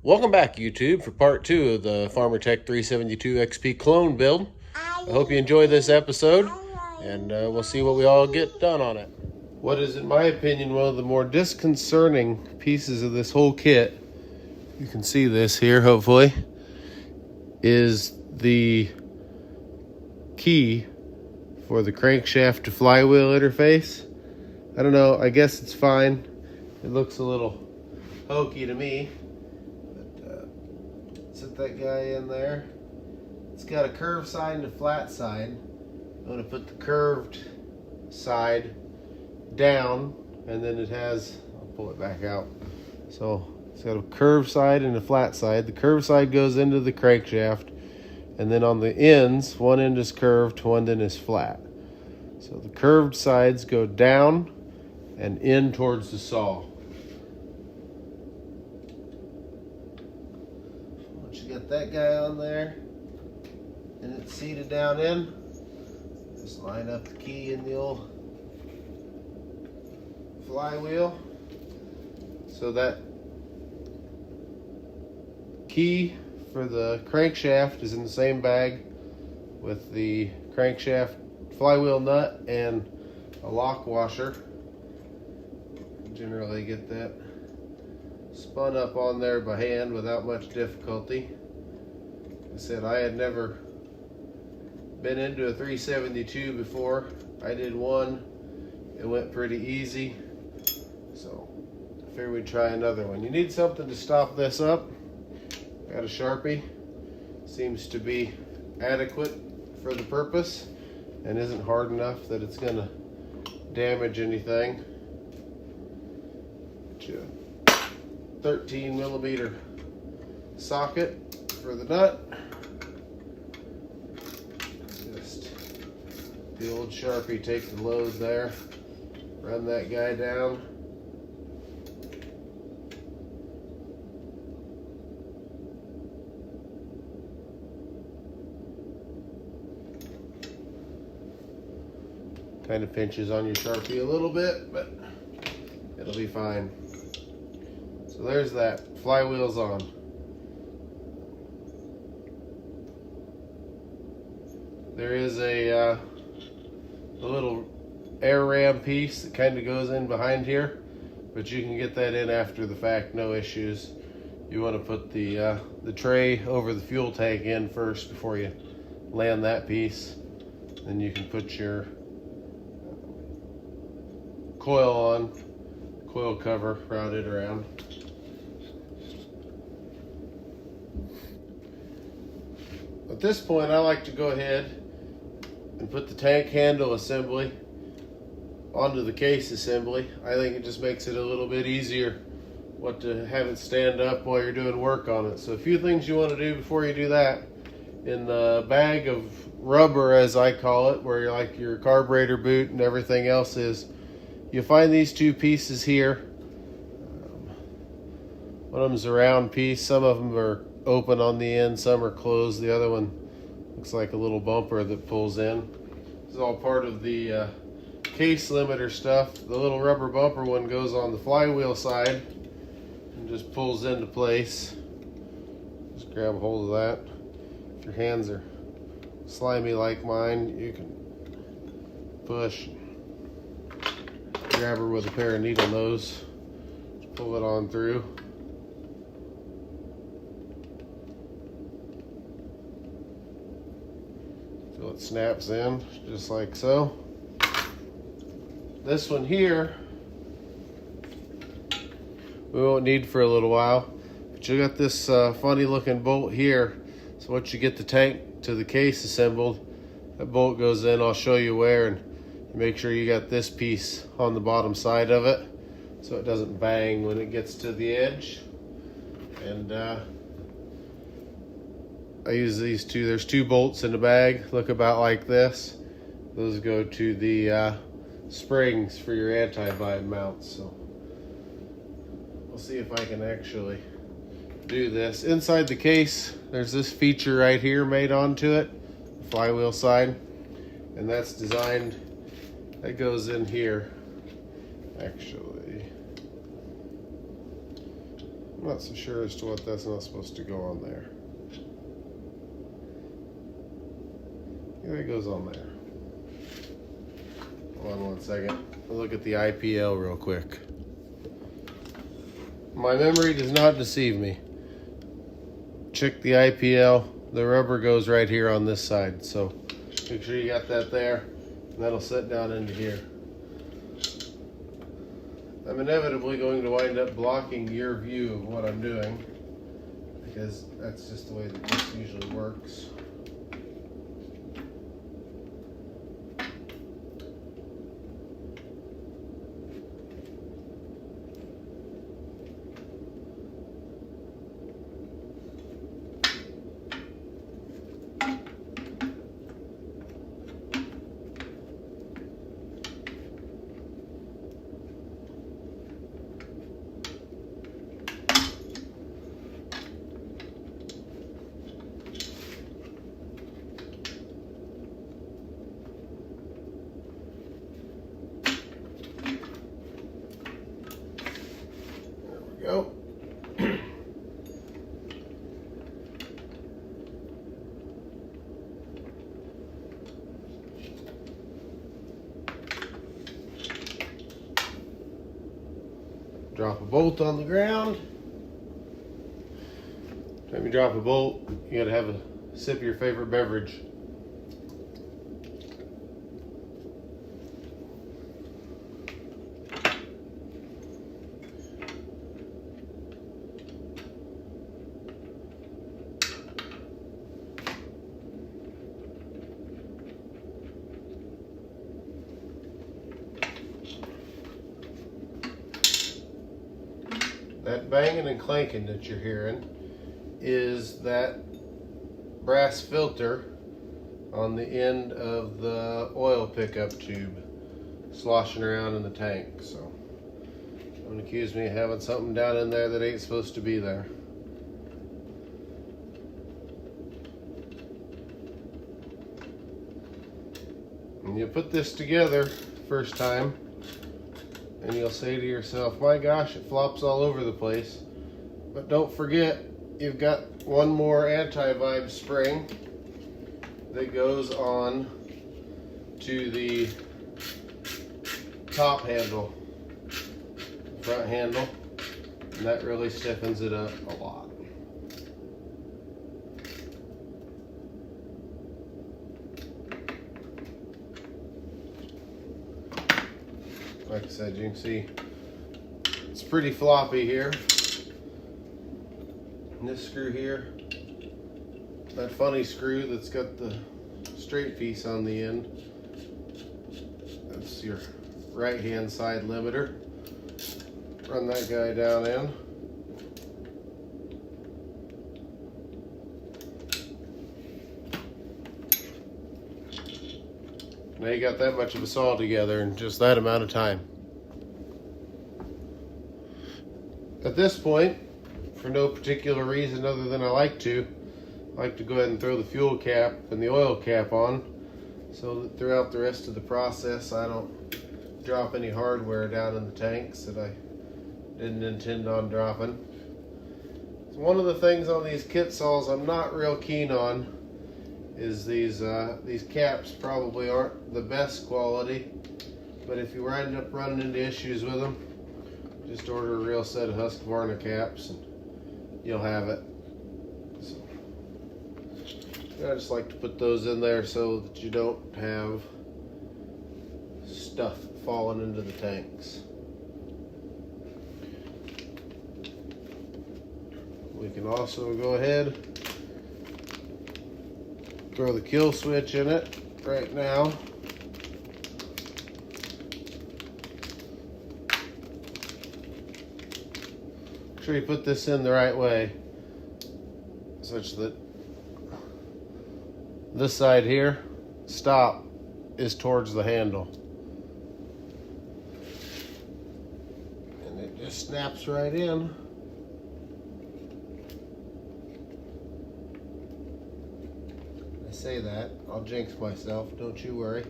Welcome back, YouTube, for part 2 of the Farmertec 372 XP clone build. I hope you enjoy this episode, and we'll see what we all get done on it. What is, in my opinion, one of the more disconcerting pieces of this whole kit, you can see this here, hopefully, is the key for the crankshaft to flywheel interface. I don't know, I guess it's fine. It looks a little hokey to me. Set that guy in there. It's got a curved side and a flat side. I'm going to put the curved side down, and then it has, I'll pull it back out. So it's got a curved side and a flat side. The curved side goes into the crankshaft, and then on the ends, one end is curved, one end is flat. So the curved sides go down and in towards the saw. Once you get that guy on there and it's seated down in, just line up the key in the old flywheel. So that key for the crankshaft is in the same bag with the crankshaft flywheel nut and a lock washer. Generally get that spun up on there by hand without much difficulty. Like I said, I had never been into a 372 before. I did one. It went pretty easy. So I figured we'd try another one. You need something to stop this up. Got a Sharpie. Seems to be adequate for the purpose and isn't hard enough that it's gonna damage anything. 13 millimeter socket for the nut. Just the old Sharpie, take the load there, run that guy down. Kind of pinches on your Sharpie a little bit, but it'll be fine. So there's that. Flywheel's on. There is a little air ram piece that kind of goes in behind here, but you can get that in after the fact, no issues. You want to put the tray over the fuel tank in first before you land that piece. Then you can put your coil on, coil cover, route it around. At this point, I like to go ahead and put the tank handle assembly onto the case assembly. I think it just makes it a little bit easier to have it stand up while you're doing work on it. So a few things you want to do before you do that. In the bag of rubber, as I call it, where like your carburetor boot and everything else is, you'll find these two pieces here. One of them's a round piece. Some of them are open on the end, some are closed. The other one looks like a little bumper that pulls in. This is all part of the case limiter stuff. The little rubber bumper one goes on the flywheel side and just pulls into place. Just grab a hold of that. If your hands are slimy like mine, you can push. Grab her with a pair of needle nose. Just pull it on through. Till it snaps in, just like so. This one here, we won't need for a little while, but you got this funny looking bolt here. So once you get the tank to the case assembled, that bolt goes in. I'll show you where, and make sure you got this piece on the bottom side of it so it doesn't bang when it gets to the edge. And I use these two. There's two bolts in the bag, look about like this. Those go to the springs for your anti-bind mounts. So we'll see if I can actually do this. Inside the case, there's this feature right here made onto it, the flywheel side, and that's designed, that goes in here actually. I'm not so sure as to what that's not supposed to go on there. There it goes on there. Hold on one second. We'll look at the IPL real quick. My memory does not deceive me. Check the IPL. The rubber goes right here on this side, so make sure you got that there, and that'll set down into here. I'm inevitably going to wind up blocking your view of what I'm doing, because that's just the way that this usually works. Go. Drop a bolt on the ground. Time you drop a bolt, you gotta have a sip of your favorite beverage. That banging and clanking that you're hearing is that brass filter on the end of the oil pickup tube sloshing around in the tank. So don't accuse me of having something down in there that ain't supposed to be there. And you put this together first time, and you'll say to yourself, my gosh, it flops all over the place. But don't forget, you've got one more anti-vibe spring that goes on to the top handle, front handle, and that really stiffens it up a lot. Like I said, you can see it's pretty floppy here. And this screw here, that funny screw that's got the straight piece on the end, that's your right hand side limiter. Run that guy down in. Now you got that much of a saw together in just that amount of time. At this point, for no particular reason other than I like to go ahead and throw the fuel cap and the oil cap on, so that throughout the rest of the process I don't drop any hardware down in the tanks that I didn't intend on dropping. So one of the things on these kit saws I'm not real keen on is these caps probably aren't the best quality, but if you end up running into issues with them, just order a real set of Husqvarna caps and you'll have it. So, I just like to put those in there so that you don't have stuff falling into the tanks. We can also go ahead, throw the kill switch in it right now. Make sure you put this in the right way, such that this side here, stop, is towards the handle. And it just snaps right in. Say that, I'll jinx myself, don't you worry.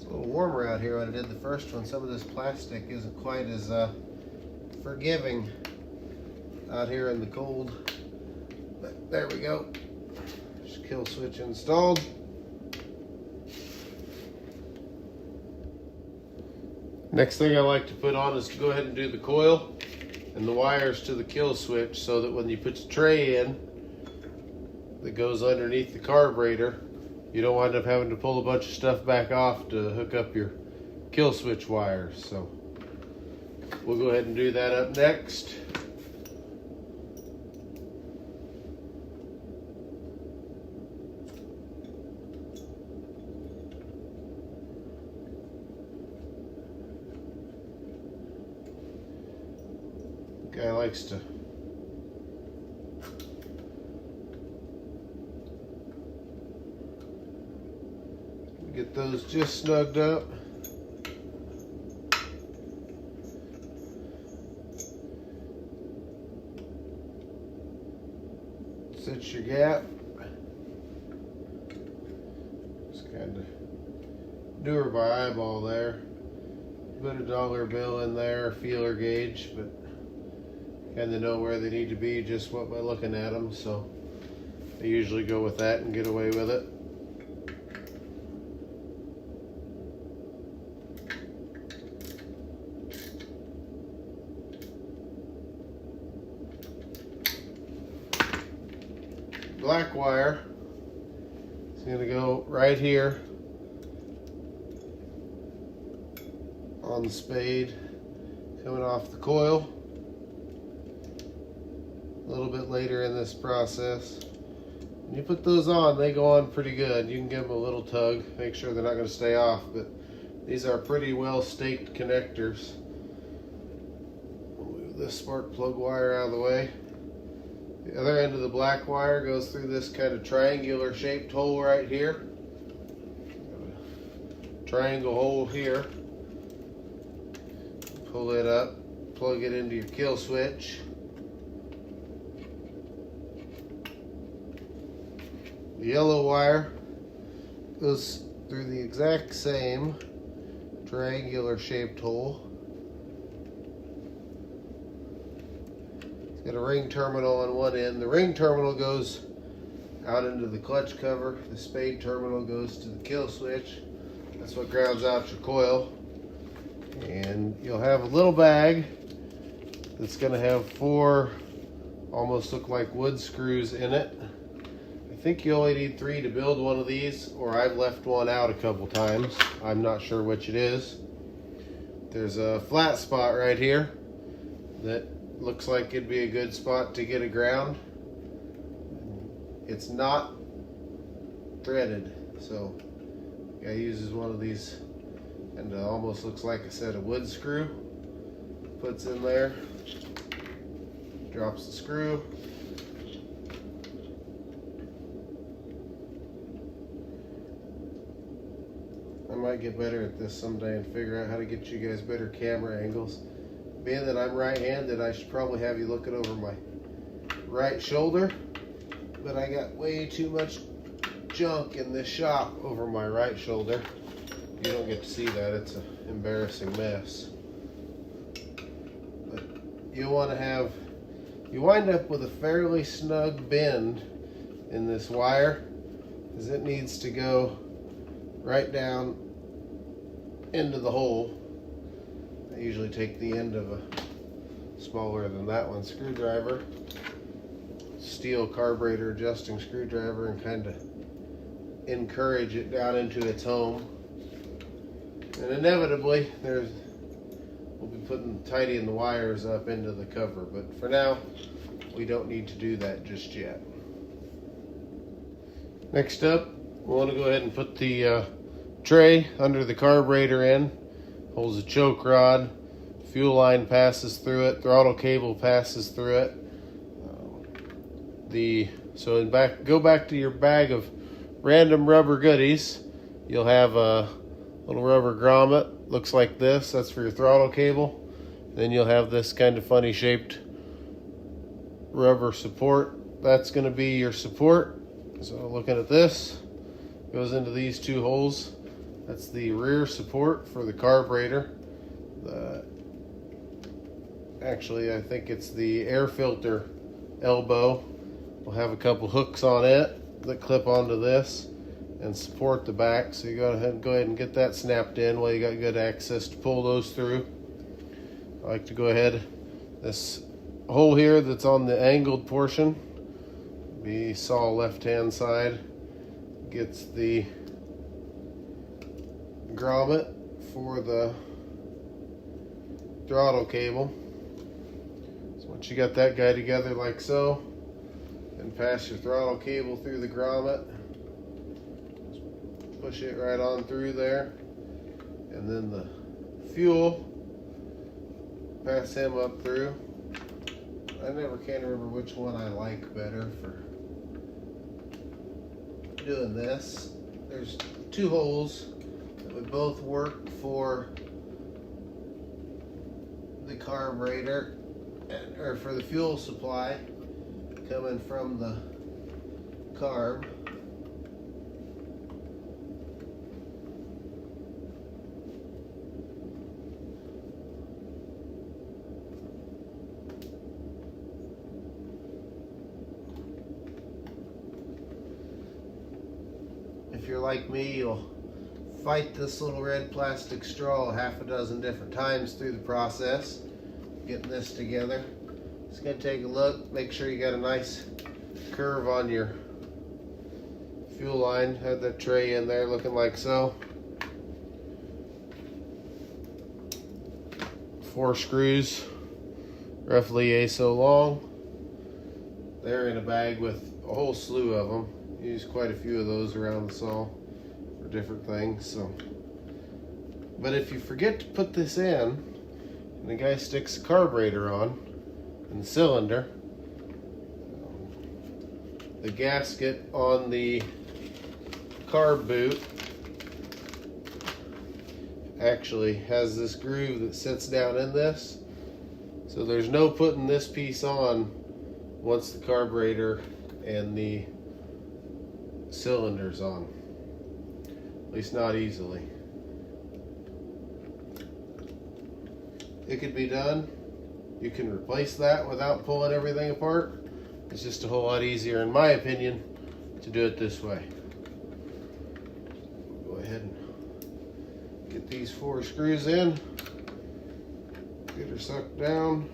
a little warmer out here when I did the first one. Some of this plastic isn't quite as forgiving out here in the cold. But there we go. Just kill switch installed. Next thing I like to put on is to go ahead and do the coil and the wires to the kill switch, so that when you put the tray in that goes underneath the carburetor, you don't wind up having to pull a bunch of stuff back off to hook up your kill switch wires. So we'll go ahead and do that up next. Guy likes to get those just snugged up. Set your gap. Just kind of do her by eyeball there. Put a dollar bill in there, feeler gauge, but kind of know where they need to be just by looking at them. So I usually go with that and get away with it. Black wire is going to go right here on the spade, coming off the coil. A little bit later in this process. When you put those on, they go on pretty good. You can give them a little tug, make sure they're not going to stay off, but these are pretty well staked connectors. We'll move this spark plug wire out of the way. The other end of the black wire goes through this kind of triangular shaped hole right here. Triangle hole here. Pull it up, plug it into your kill switch. The yellow wire goes through the exact same triangular shaped hole. It's got a ring terminal on one end. The ring terminal goes out into the clutch cover. The spade terminal goes to the kill switch. That's what grounds out your coil. And you'll have a little bag that's going to have 4 almost look like wood screws in it. I think you only need 3 to build one of these, or I've left one out a couple times. I'm not sure which it is. There's a flat spot right here that looks like it'd be a good spot to get a ground. It's not threaded, so guy uses one of these, and almost looks like a set of wood screw. Puts in there, drops the screw. I might get better at this someday and figure out how to get you guys better camera angles. Being that I'm right-handed, I should probably have you looking over my right shoulder, but I got way too much junk in this shop over my right shoulder. You don't get to see that. It's an embarrassing mess. But you want to have, you wind up with a fairly snug bend in this wire, because it needs to go right down into the hole. I usually take the end of a smaller than that one screwdriver, steel carburetor adjusting screwdriver, and kind of encourage it down into its home. And inevitably we'll be tidying the wires up into the cover, but for now we don't need to do that just yet. Next up, we want to go ahead and put the tray under the carburetor in. Holds a choke rod, fuel line passes through it, throttle cable passes through it. Go back to your bag of random rubber goodies. You'll have a little rubber grommet, looks like this. That's for your throttle cable. Then you'll have this kind of funny shaped rubber support. That's going to be your support. So looking at this, goes into these 2 holes. That's the rear support for the carburetor. Actually, I think it's the air filter elbow. We'll have a couple hooks on it that clip onto this and support the back. So you go ahead and get that snapped in while you got good access to pull those through. I like to go ahead, this hole here that's on the angled portion, be saw left-hand side, gets the grommet for the throttle cable. So once you got that guy together like so, then pass your throttle cable through the grommet, just push it right on through there, and then the fuel, pass him up through. I never can remember which one I like better for doing this. There's two holes that would both work for the carburetor or for the fuel supply coming from the carb. If you're like me, you'll fight this little red plastic straw half a dozen different times through the process, getting this together. Just gonna take a look, make sure you got a nice curve on your fuel line. Had that tray in there looking like so. 4 screws, roughly so long. They're in a bag with a whole slew of them. Use quite a few of those around the saw for different things. So, but if you forget to put this in, and the guy sticks the carburetor on and the cylinder, the gasket on the carb boot actually has this groove that sits down in this. So there's no putting this piece on once the carburetor and the cylinder's on, at least not easily. It could be done. You can replace that without pulling everything apart. It's just a whole lot easier, in my opinion, to do it this way. Go ahead and get these 4 screws in, get her sucked down.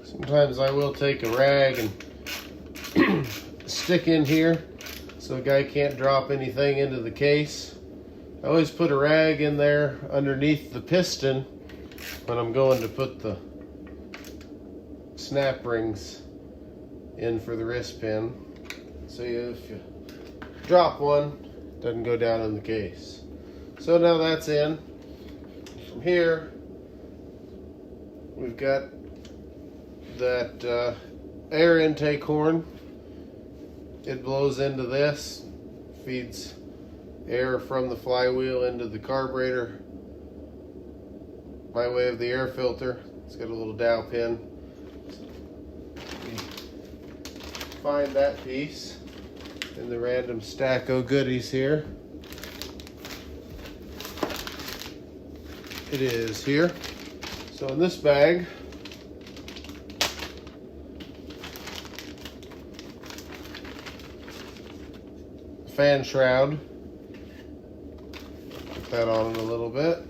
Sometimes I will take a rag and stick in here so a guy can't drop anything into the case. I always put a rag in there underneath the piston when I'm going to put the snap rings in for the wrist pin. So if you drop one, it doesn't go down in the case. So now that's in. From here, we've got that air intake horn. It blows into this, feeds air from the flywheel into the carburetor by way of the air filter. It's got a little dowel pin. Find that piece in the random stack of goodies here. It is here. So in this bag, fan shroud. Put that on in a little bit.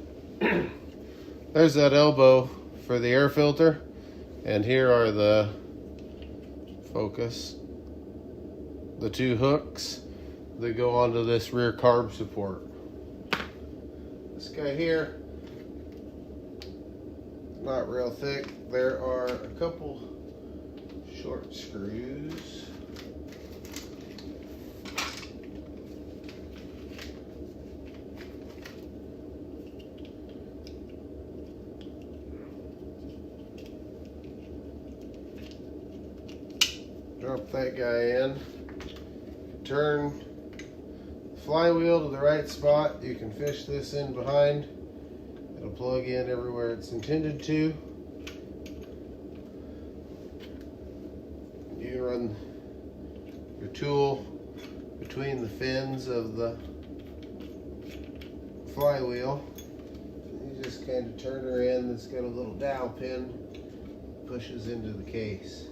There's that elbow for the air filter, and here are the the two hooks that go onto this rear carb support. This guy here, not real thick. There are a couple short screws. Drop that guy in. Turn the flywheel to the right spot. You can fish this in behind. It'll plug in everywhere it's intended to. You can run your tool between the fins of the flywheel. You just kind of turn her in. It's got a little dowel pin, pushes into the case.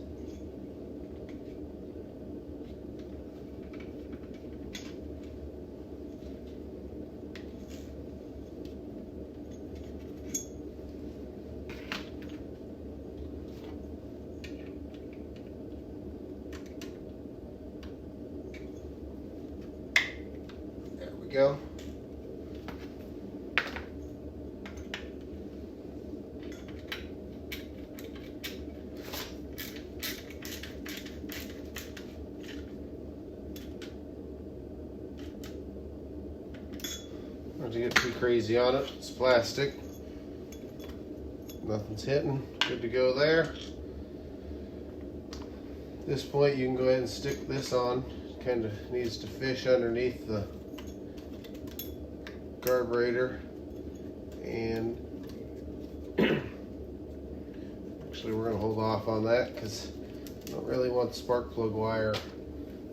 Go. Don't you get too crazy on it. It's plastic. Nothing's hitting. Good to go there. At this point you can go ahead and stick this on. Kind of needs to fish underneath the carburetor, and actually we're going to hold off on that because I don't really want the spark plug wire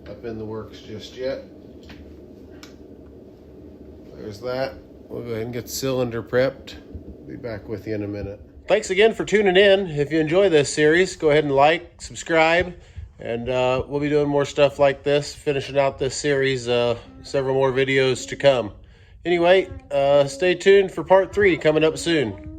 up in the works just yet. There's that. We'll go ahead and get the cylinder prepped. Be back with you in a minute. Thanks again for tuning in. If you enjoy this series, go ahead and like, subscribe, and we'll be doing more stuff like this, finishing out this series, several more videos to come. Anyway, stay tuned for part 3 coming up soon.